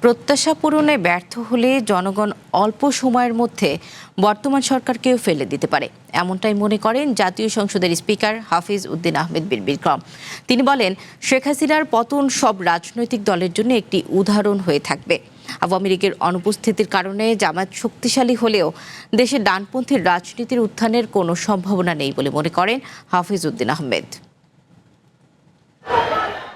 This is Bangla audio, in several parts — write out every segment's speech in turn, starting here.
প্রত্যাশা পূরণে ব্যর্থ হলে জনগণ অল্প সময়ের মধ্যে বর্তমান সরকারকেও ফেলে দিতে পারে, এমনটাই মনে করেন জাতীয় সংসদের স্পিকার হাফিজ উদ্দিন আহমেদ বীর বিক্রম। তিনি বলেন, শেখ হাসিনার পতন সব রাজনৈতিক দলের জন্য একটি উদাহরণ হয়ে থাকবে। আওয়ামী লীগের অনুপস্থিতির কারণে জামায়াত শক্তিশালী হলেও দেশে ডানপন্থী রাজনীতির উত্থানের কোনো সম্ভাবনা নেই বলে মনে করেন হাফিজ উদ্দিন আহমেদ।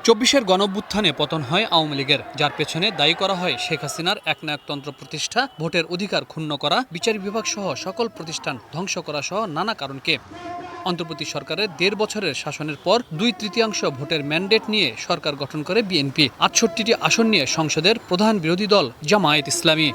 ২৪-এর গণঅভ্যুত্থানে পতন হয় আওয়ামী লীগের, যার পেছনে দায়ী করা হয় শেখ হাসিনার একনায়কতন্ত্র প্রতিষ্ঠা, ভোটের অধিকার ক্ষুণ্ণ করা, বিচার বিভাগ সহ সকল প্রতিষ্ঠান ধ্বংস করা সহ নানা কারণকে। অন্তর্বর্তী সরকারের ১.৫ বছরের শাসনের পর ২/৩ ভোটের ম্যান্ডেট নিয়ে সরকার গঠন করে বিএনপি। ৬৮টি আসন নিয়ে সংসদের প্রধান বিরোধী দল জামায়াত ইসলামী।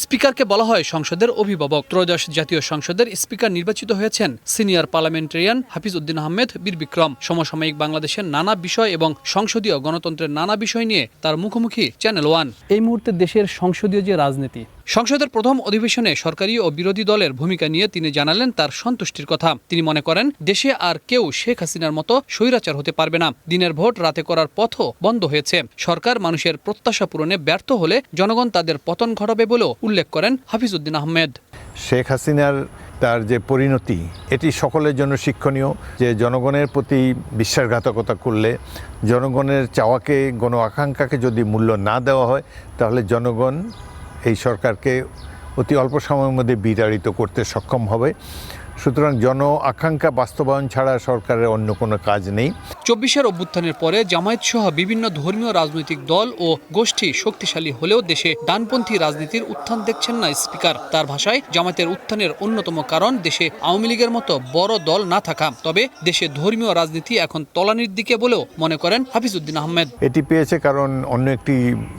স্পিকারকে বলা হয় সংসদের অভিভাবক। ত্রয়োদশ জাতীয় সংসদের স্পিকার নির্বাচিত হয়েছেন সিনিয়র পার্লামেন্টারিয়ান হাফিজ উদ্দিন আহমেদ বীর বিক্রম। সমসাময়িক বাংলাদেশের নানা বিষয় এবং সংসদীয় গণতন্ত্রের নানা বিষয় নিয়ে তার মুখোমুখি চ্যানেল ওয়ান। এই মুহূর্তে দেশের সংসদীয় যে রাজনীতি, সংসদের প্রথম অধিবেশনে সরকারি ও বিরোধী দলের ভূমিকা নিয়ে তিনি জানালেন তার সন্তুষ্টির কথা। তিনি মনে করেন, দেশে আর কেউ শেখ হাসিনার মতো স্বৈরাচার হতে পারবে না। দিনের ভোট রাতে করার পথও বন্ধ হয়েছে। সরকার মানুষের প্রত্যাশা পূরণে ব্যর্থ হলে জনগণ তাদের পতন ঘটাবে বলেও উল্লেখ করেন হাফিজ উদ্দিন আহমেদ। শেখ হাসিনার তার যে পরিণতি, এটি সকলের জন্য শিক্ষণীয়। যে জনগণের প্রতি বিশ্বাসঘাতকতা করলে, জনগণের চাওয়াকে, গণ আকাঙ্ক্ষাকে যদি মূল্য না দেওয়া হয়, তাহলে জনগণ এই সরকারকে অতি অল্প সময়ের মধ্যে বিতাড়িত করতে সক্ষম হবে। সুতরাং জন আকাঙ্ক্ষা বাস্তবায়ন ছাড়া সরকারের অন্য কোনো কাজ নেই। ২৪-এর অভ্যুত্থানের পরে জামায়াত সহ বিভিন্ন ধর্মীয় রাজনৈতিক দল ও গোষ্ঠী শক্তিশালী হলেও দেশে ডানপন্থী রাজনীতির উত্থান দেখছেন না স্পিকার। তার ভাষায়, জামায়াতের উত্থানের অন্যতম কারণ দেশে আওয়ামী লীগের মতো বড় দল না থাকা। তবে দেশে ধর্মীয় রাজনীতি এখন তলানির দিকে বলেও মনে করেন হাফিজ উদ্দিন আহমেদ। এটি পেয়েছে কারণ অন্য একটি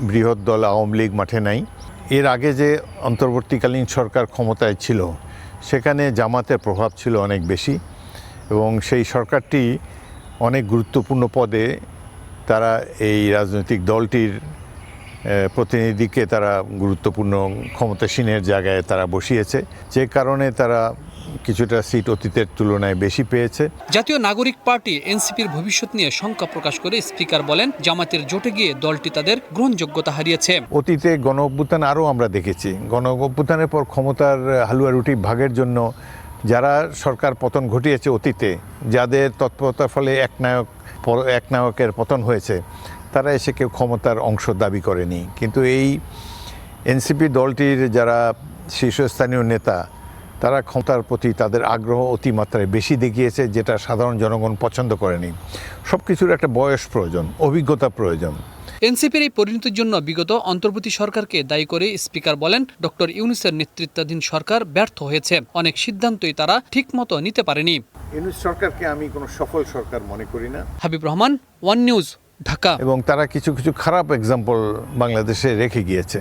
বৃহৎ দল আওয়ামী লীগ মাঠে নাই। এর আগে যে অন্তর্বর্তীকালীন সরকার ক্ষমতায় ছিল, সেখানে জামাতের প্রভাব ছিল অনেক বেশি এবং সেই সরকারটি অনেক গুরুত্বপূর্ণ পদে তারা এই রাজনৈতিক দলটির প্রতিনিধিকে তারা গুরুত্বপূর্ণ ক্ষমতাসীনের জায়গায় তারা বসিয়েছে, যে কারণে তারা কিছুটা সিট অতীতের তুলনায় বেশি পেয়েছে। জাতীয় নাগরিক পার্টি এনসিপির ভবিষ্যৎ নিয়ে শঙ্কা প্রকাশ করে স্পিকার বলেন, জামায়াতের জোটে গিয়ে দলটি তাদের গ্রহণযোগ্যতা হারিয়েছে। অতীতে গণ অভ্যুত্থান আরও আমরা দেখেছি। গণ অভ্যুত্থানের পর ক্ষমতার হালুয়া রুটি ভাগের জন্য যারা সরকার পতন ঘটিয়েছে অতীতে, যাদের তৎপরতার ফলে এক নায়কের পতন হয়েছে, তারা এসে কেউ ক্ষমতার অংশ দাবি করেনি। কিন্তু এই এনসিপি দলটির যারা শীর্ষস্থানীয় নেতা, তারা ক্ষমতার প্রতি তাদের আগ্রহ অতিমাত্রায় বেশি দেখিয়েছে, যেটা সাধারণ জনগণ পছন্দ করেনি। সব কিছুর একটা বয়স প্রয়োজন, অভিজ্ঞতা প্রয়োজন। এনসিপির এই পরিণতির জন্য বিগত অন্তর্বর্তী সরকারকে দায়ী করে স্পিকার বলেন, ডক্টর ইউনূসের নেতৃত্বাধীন সরকার ব্যর্থ হয়েছে। অনেক সিদ্ধান্তই তারা ঠিকমতো নিতে পারেনি। ইউনূস সরকারকে আমি কোনো সফল সরকার মনে করি না। Habib Rahman, one news, Dhaka. এবং তারা কিছু কিছু খারাপ এক্সাম্পল বাংলাদেশে রেখে গিয়েছে।